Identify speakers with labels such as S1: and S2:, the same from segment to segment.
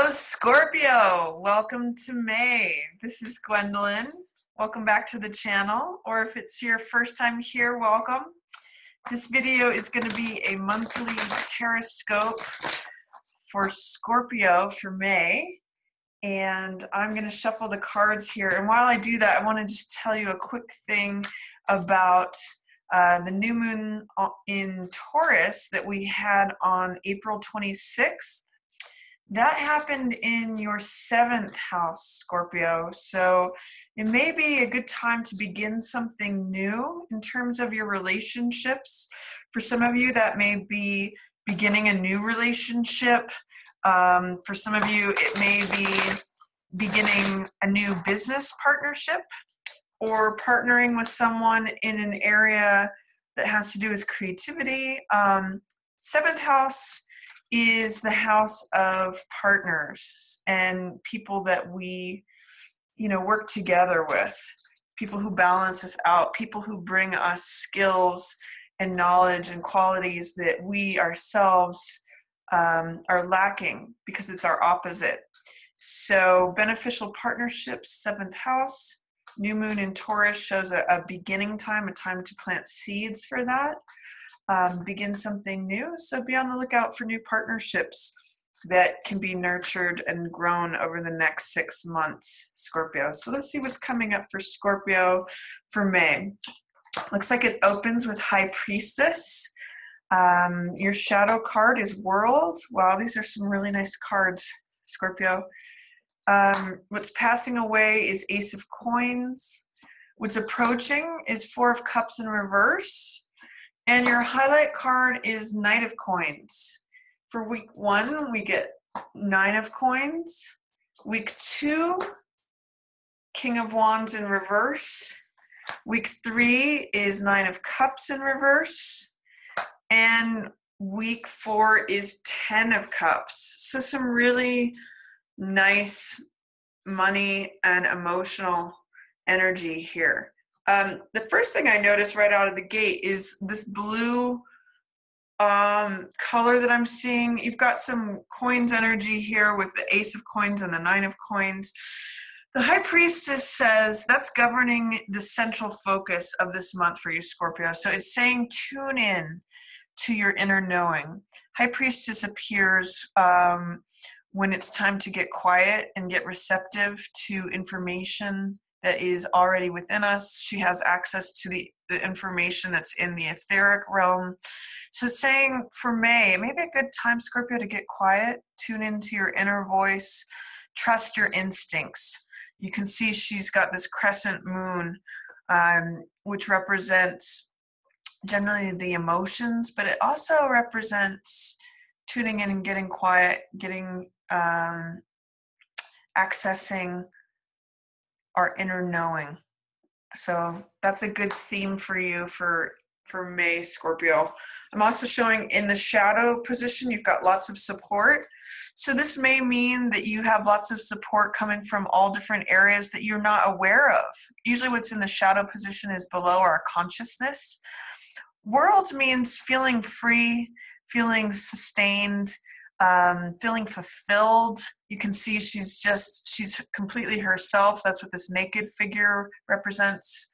S1: Hello, Scorpio. Welcome to May. This is Gwendolyn. Welcome back to the channel, or if it's your first time here, welcome. This video is going to be a monthly Tarotscope for Scorpio for May, and I'm going to shuffle the cards here. And while I do that, I want to just tell you a quick thing about the new moon in Taurus that we had on April 26th. That happened in your 7th house, Scorpio. So it may be a good time to begin something new in terms of your relationships. For some of you, that may be beginning a new relationship. For some of you, it may be beginning a new business partnership or partnering with someone in an area that has to do with creativity. 7th house is the house of partners and people that we, work together with, people who balance us out, people who bring us skills and knowledge and qualities that we ourselves are lacking because it's our opposite. So beneficial partnerships, 7th house, new moon in Taurus shows a beginning time, a time to plant seeds for that. Begin something new. So be on the lookout for new partnerships that can be nurtured and grown over the next 6 months, Scorpio. So let's see what's coming up for Scorpio for May. Looks like it opens with High Priestess. Your shadow card is World. Wow, these are some really nice cards, Scorpio. What's passing away is Ace of Coins. What's approaching is 4 of Cups in reverse. And your highlight card is Knight of Coins. For week 1, we get 9 of Coins. Week 2, King of Wands in reverse. Week 3 is 9 of Cups in reverse. And week 4 is 10 of Cups. So some really nice money and emotional energy here. The first thing I noticed right out of the gate is this blue color that I'm seeing. You've got some coins energy here with the Ace of Coins and the 9 of Coins. The High Priestess says that's governing the central focus of this month for you, Scorpio. So it's saying tune in to your inner knowing. High Priestess appears when it's time to get quiet and get receptive to information that is already within us. She has access to the information that's in the etheric realm. So it's saying for May, maybe a good time, Scorpio, to get quiet, tune into your inner voice, trust your instincts. You can see she's got this crescent moon, which represents generally the emotions, but it also represents tuning in and getting quiet, accessing our inner knowing. So that's a good theme for you for May, Scorpio. I'm also showing in the shadow position, you've got lots of support. So this may mean that you have lots of support coming from all different areas that you're not aware of. Usually what's in the shadow position is below our consciousness. World means feeling free, feeling sustained, feeling fulfilled. You can see she's completely herself. That's what this naked figure represents,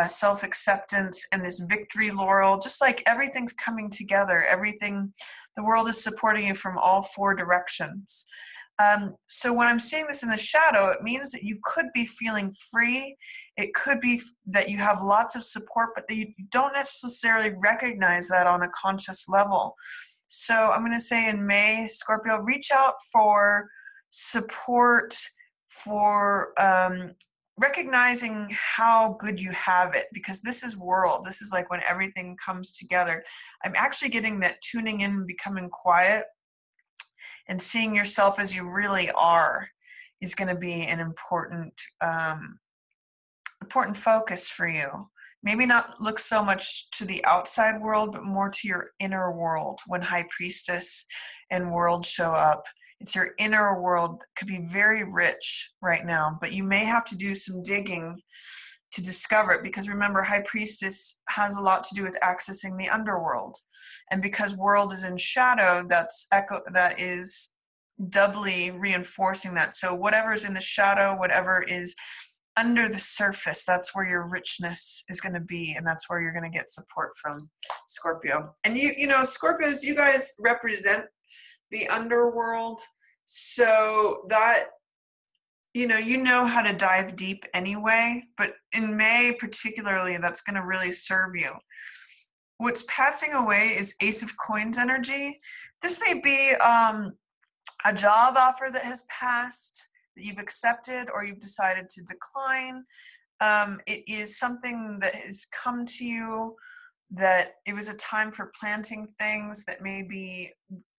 S1: self-acceptance and this victory laurel. Just like everything's coming together, the world is supporting you from all 4 directions. So when I'm seeing this in the shadow, it means that you could be feeling free. It could be that you have lots of support, but that you don't necessarily recognize that on a conscious level. So I'm going to say in May, Scorpio, reach out for support, for recognizing how good you have it, because this is World. This is like when everything comes together. I'm actually getting that tuning in and becoming quiet and seeing yourself as you really are is going to be an important focus for you. Maybe not look so much to the outside world, but more to your inner world. When High Priestess and World show up, it's your inner world that could be very rich right now, but you may have to do some digging to discover it, because remember, High Priestess has a lot to do with accessing the underworld. And because World is in shadow, that is doubly reinforcing that. So whatever is in the shadow, whatever is under the surface, that's where your richness is going to be, and that's where you're going to get support from, Scorpio. And you know, Scorpios, you guys represent the underworld, so that you know how to dive deep anyway, but in May particularly, that's going to really serve you. What's passing away is Ace of Coins energy. This may be a job offer that has passed, that you've accepted or you've decided to decline. It is something that has come to you, that it was a time for planting things that may be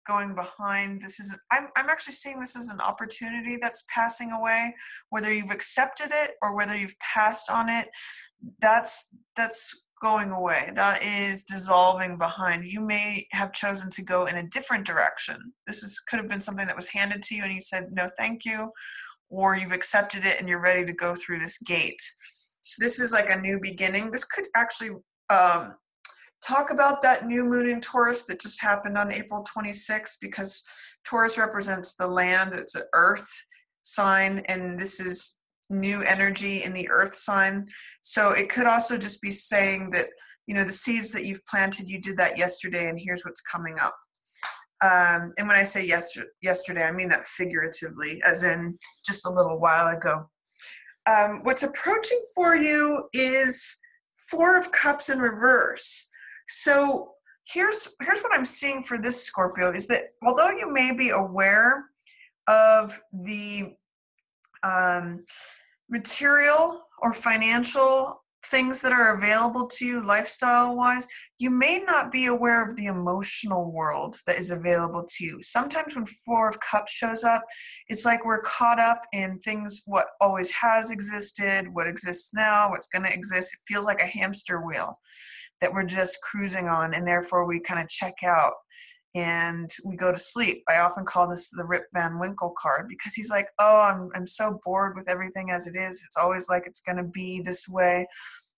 S1: going behind. I'm actually seeing this as an opportunity that's passing away, whether you've accepted it or whether you've passed on it. That's going away. That is dissolving behind. You may have chosen to go in a different direction. Could have been something that was handed to you and you said, no, thank you, or you've accepted it and you're ready to go through this gate. So this is like a new beginning. This could actually talk about that new moon in Taurus that just happened on April 26th, because Taurus represents the land. It's an earth sign, and this is new energy in the earth sign. So it could also just be saying that, you know, the seeds that you've planted, you did that yesterday, and here's what's coming up. And when I say yesterday, I mean that figuratively, as in just a little while ago. What's approaching for you is Four of Cups in reverse. So here's what I'm seeing for this, Scorpio, is that although you may be aware of the material or financial things that are available to you lifestyle-wise, you may not be aware of the emotional world that is available to you. Sometimes when Four of Cups shows up, it's like we're caught up in things, what always has existed, what exists now, what's going to exist. It feels like a hamster wheel that we're just cruising on, and therefore we kind of check out and we go to sleep. I often call this the Rip Van Winkle card, because he's like, oh, I'm so bored with everything as it is. It's always like it's going to be this way.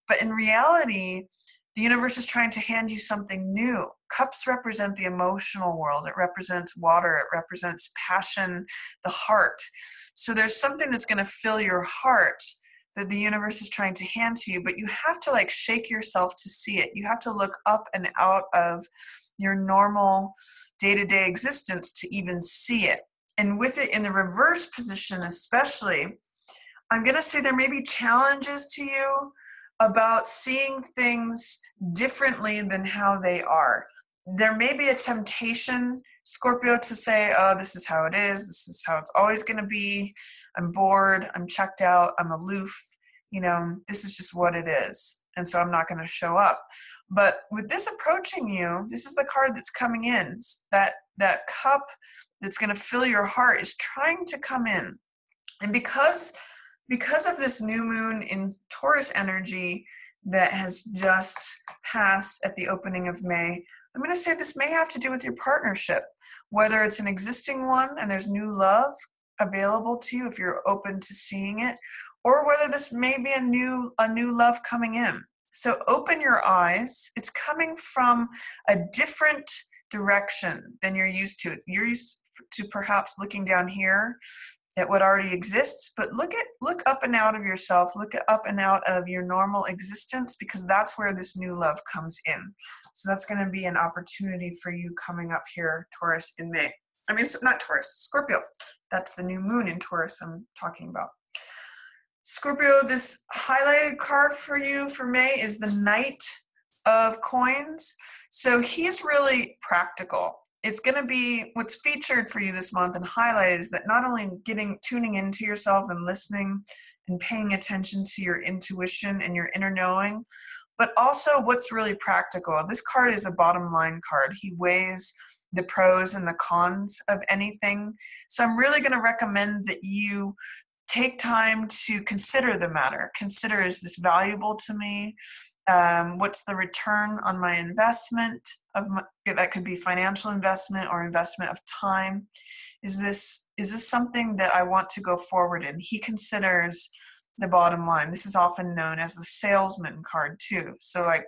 S1: But in reality, the universe is trying to hand you something new. Cups represent the emotional world. It represents water. It represents passion, the heart. So there's something that's going to fill your heart that the universe is trying to hand to you, but you have to like shake yourself to see it. You have to look up and out of your normal day-to-day existence to even see it. And with it in the reverse position especially, I'm going to say there may be challenges to you about seeing things differently than how they are. There may be a temptation, Scorpio, to say, oh, this is how it is. This is how it's always going to be. I'm bored. I'm checked out. I'm aloof. You know, this is just what it is. And so I'm not going to show up. But with this approaching you, this is the card that's coming in. That cup that's going to fill your heart is trying to come in. And because of this new moon in Taurus energy that has just passed at the opening of May, I'm going to say this may have to do with your partnership, whether it's an existing one and there's new love available to you if you're open to seeing it, or whether this may be a new love coming in. So open your eyes. It's coming from a different direction than you're used to. You're used to perhaps looking down here at what already exists, but look up and out of yourself, look up and out of your normal existence, because that's where this new love comes in. So that's going to be an opportunity for you coming up here, Taurus, in May. I mean, not Taurus, Scorpio. That's the new moon in Taurus I'm talking about. Scorpio, this highlighted card for you for May is the Knight of Coins. So he's really practical. It's going to be what's featured for you this month and highlighted is that not only tuning into yourself and listening and paying attention to your intuition and your inner knowing, but also what's really practical. This card is a bottom line card. He weighs the pros and the cons of anything. So I'm really going to recommend that you take time to consider the matter. Consider, is this valuable to me? What's the return on my investment? That could be financial investment or investment of time. Is this something that I want to go forward in? He considers the bottom line. This is often known as the salesman card too. So like,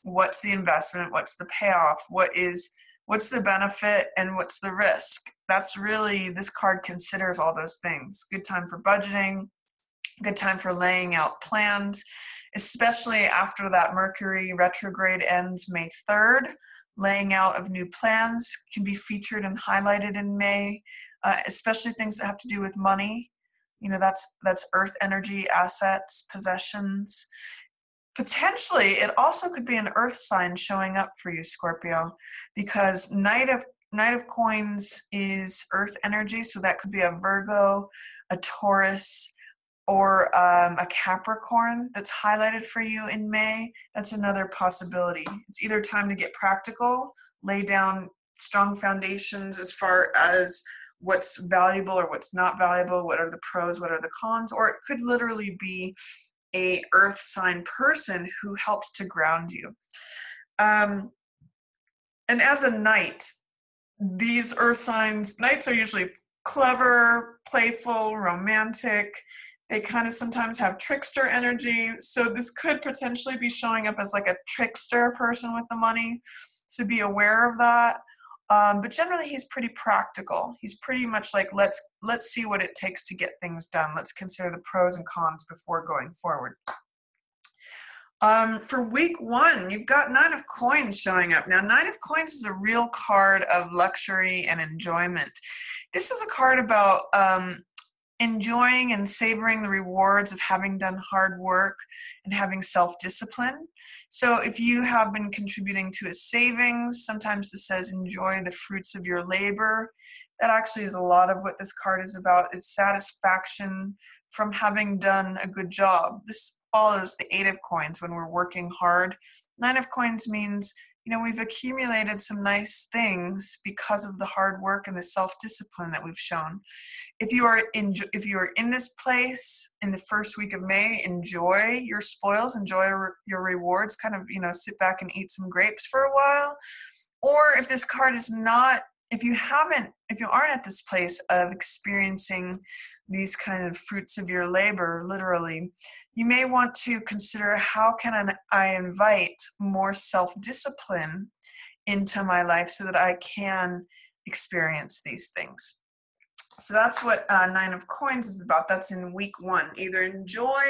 S1: what's the investment? What's the payoff? What is What's the benefit and what's the risk? That's really, this card considers all those things. Good time for budgeting, good time for laying out plans, especially after that Mercury retrograde ends May 3rd. Laying out of new plans can be featured and highlighted in May, especially things that have to do with money. You know, that's earth energy, assets, possessions. Potentially, it also could be an earth sign showing up for you, Scorpio, because Knight of Coins is earth energy, so that could be a Virgo, a Taurus, or a Capricorn that's highlighted for you in May. That's another possibility. It's either time to get practical, lay down strong foundations as far as what's valuable or what's not valuable, what are the pros, what are the cons, or it could literally be a earth sign person who helps to ground you. And as a knight, these earth signs, knights are usually clever, playful, romantic. They kind of sometimes have trickster energy. So this could potentially be showing up as like a trickster person with the money. So be aware of that. But generally, he's pretty practical. He's pretty much like, let's see what it takes to get things done. Let's consider the pros and cons before going forward. For week 1, you've got Nine of Coins showing up. Now, Nine of Coins is a real card of luxury and enjoyment. This is a card about enjoying and savoring the rewards of having done hard work and having self-discipline. So if you have been contributing to a savings, sometimes this says enjoy the fruits of your labor. That actually is a lot of what this card is about, is satisfaction from having done a good job. This follows the Eight of Coins when we're working hard. Nine of Coins means, you know, we've accumulated some nice things because of the hard work and the self-discipline that we've shown. If you are in this place in the first week of May, enjoy your spoils, enjoy your rewards, kind of, you know, sit back and eat some grapes for a while. Or if this card is not, if you aren't at this place of experiencing these kind of fruits of your labor, literally, you may want to consider, how can I invite more self-discipline into my life so that I can experience these things. So that's what Nine of Coins is about. That's in week 1. Either enjoy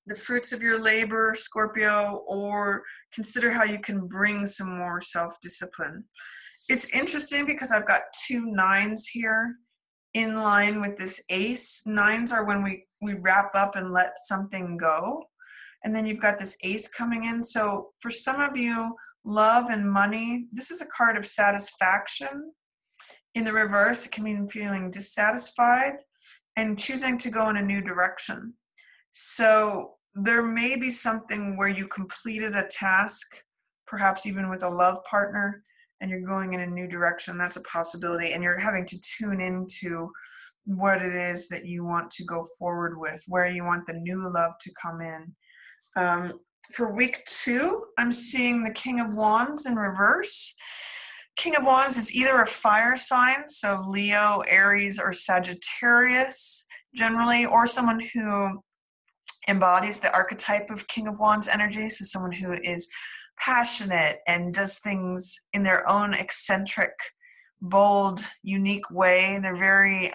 S1: the fruits of your labor, Scorpio, or consider how you can bring some more self-discipline. It's interesting because I've got 2 9s here in line with this ace. 9s are when we wrap up and let something go. And then you've got this ace coming in. So for some of you, love and money, this is a card of satisfaction. In the reverse, it can mean feeling dissatisfied and choosing to go in a new direction. So there may be something where you completed a task, perhaps even with a love partner, and you're going in a new direction. That's a possibility. And you're having to tune into what it is that you want to go forward with, where you want the new love to come in. For week 2, I'm seeing the King of Wands in reverse. King of Wands is either a fire sign, so Leo, Aries, or Sagittarius generally, or someone who embodies the archetype of King of Wands energy, so someone who is passionate and does things in their own eccentric, bold, unique way. They're very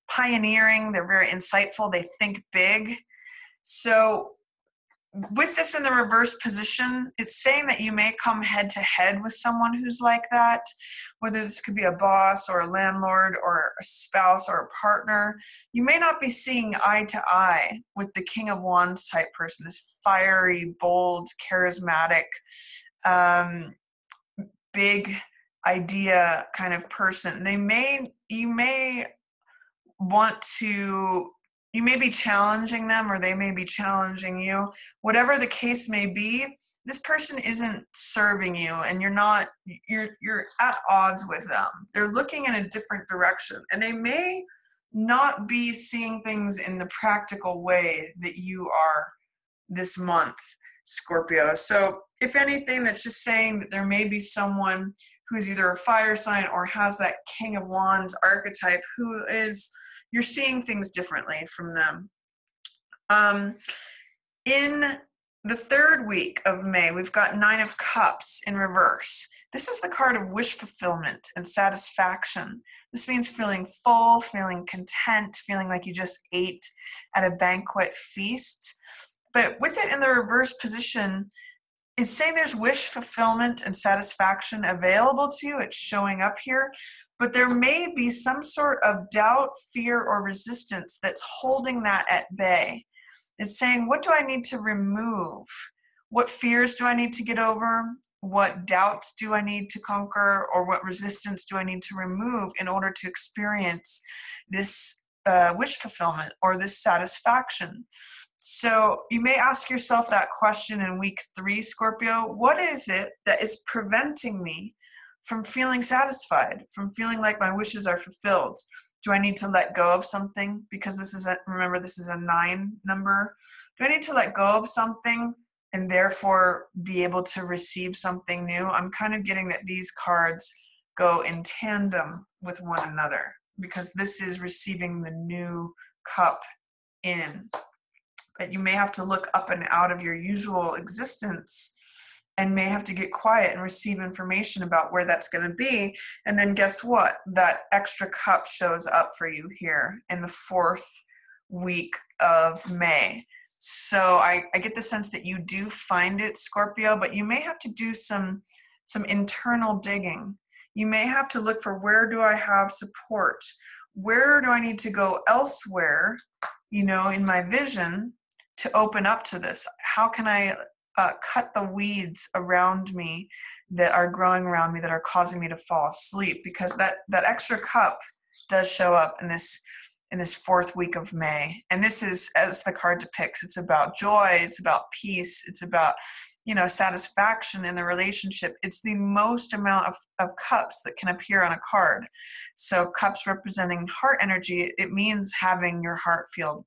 S1: pioneering. They're very insightful. They think big. So with this in the reverse position, it's saying that you may come head to head with someone who's like that, whether this could be a boss or a landlord or a spouse or a partner. You may not be seeing eye to eye with the King of Wands type person, this fiery, bold, charismatic, big idea kind of person. You may be challenging them, or they may be challenging you. Whatever the case may be, this person isn't serving you, and you're at odds with them. They're looking in a different direction, and they may not be seeing things in the practical way that you are this month, Scorpio. So if anything, that's just saying that there may be someone who is either a fire sign or has that King of Wands archetype who is, you're seeing things differently from them. In the 3rd week of May, we've got 9 of Cups in reverse. This is the card of wish fulfillment and satisfaction. This means feeling full, feeling content, feeling like you just ate at a banquet feast. But with it in the reverse position, it's saying there's wish fulfillment and satisfaction available to you. It's showing up here, but there may be some sort of doubt, fear, or resistance that's holding that at bay. It's saying, what do I need to remove? What fears do I need to get over? What doubts do I need to conquer? Or what resistance do I need to remove in order to experience this wish fulfillment or this satisfaction? So you may ask yourself that question in week 3, Scorpio. What is it that is preventing me from feeling satisfied, from feeling like my wishes are fulfilled? Do I need to let go of something? Because remember, this is a 9 number. Do I need to let go of something and therefore be able to receive something new? I'm kind of getting that these cards go in tandem with one another, because this is receiving the new cup in. But you may have to look up and out of your usual existence and may have to get quiet and receive information about where that's going to be. And then guess what? That extra cup shows up for you here in the 4th week of May. So I get the sense that you do find it, Scorpio, but you may have to do some internal digging. You may have to look for, where do I have support? Where do I need to go elsewhere, in my vision, to open up to this? How can I cut the weeds around me that are growing around me that are causing me to fall asleep? Because that extra cup does show up in this 4th week of May. And this is, as the card depicts, it's about joy, it's about peace, it's about, satisfaction in the relationship. It's the most amount of cups that can appear on a card. So cups representing heart energy, it means having your heart filled,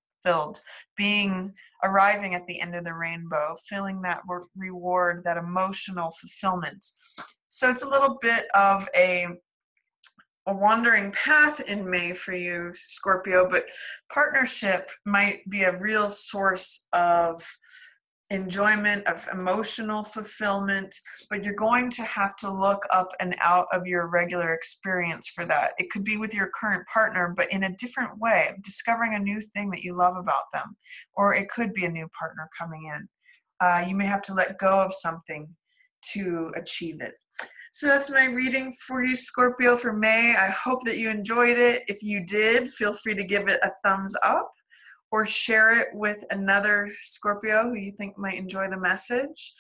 S1: arriving at the end of the rainbow, feeling that reward, that emotional fulfillment. So it's a little bit of a wandering path in May for you, Scorpio, but partnership might be a real source of enjoyment, of emotional fulfillment, but you're going to have to look up and out of your regular experience for that. It could be with your current partner, but in a different way, discovering a new thing that you love about them, or it could be a new partner coming in. You may have to let go of something to achieve it. So that's my reading for you, Scorpio, for May. I hope that you enjoyed it. If you did, feel free to give it a thumbs up or share it with another Scorpio who you think might enjoy the message.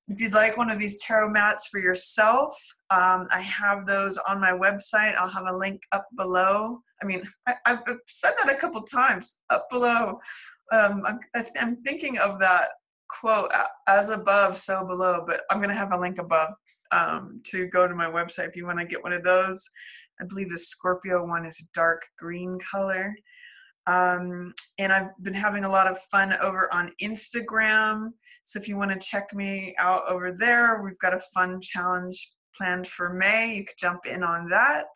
S1: If you'd like one of these tarot mats for yourself, I have those on my website. I'll have a link up below. I've said that a couple times, up below. I'm thinking of that quote, as above, so below, but I'm going to have a link above to go to my website if you want to get one of those. I believe the Scorpio one is a dark green color. And I've been having a lot of fun over on Instagram. So if you want to check me out over there, we've got a fun challenge planned for May. You could jump in on that.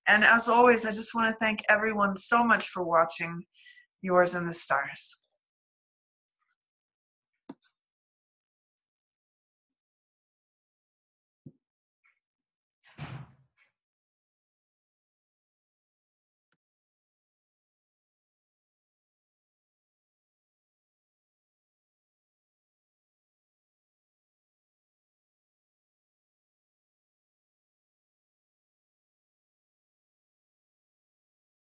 S1: And as always, I just want to thank everyone so much for watching. Yours in the stars.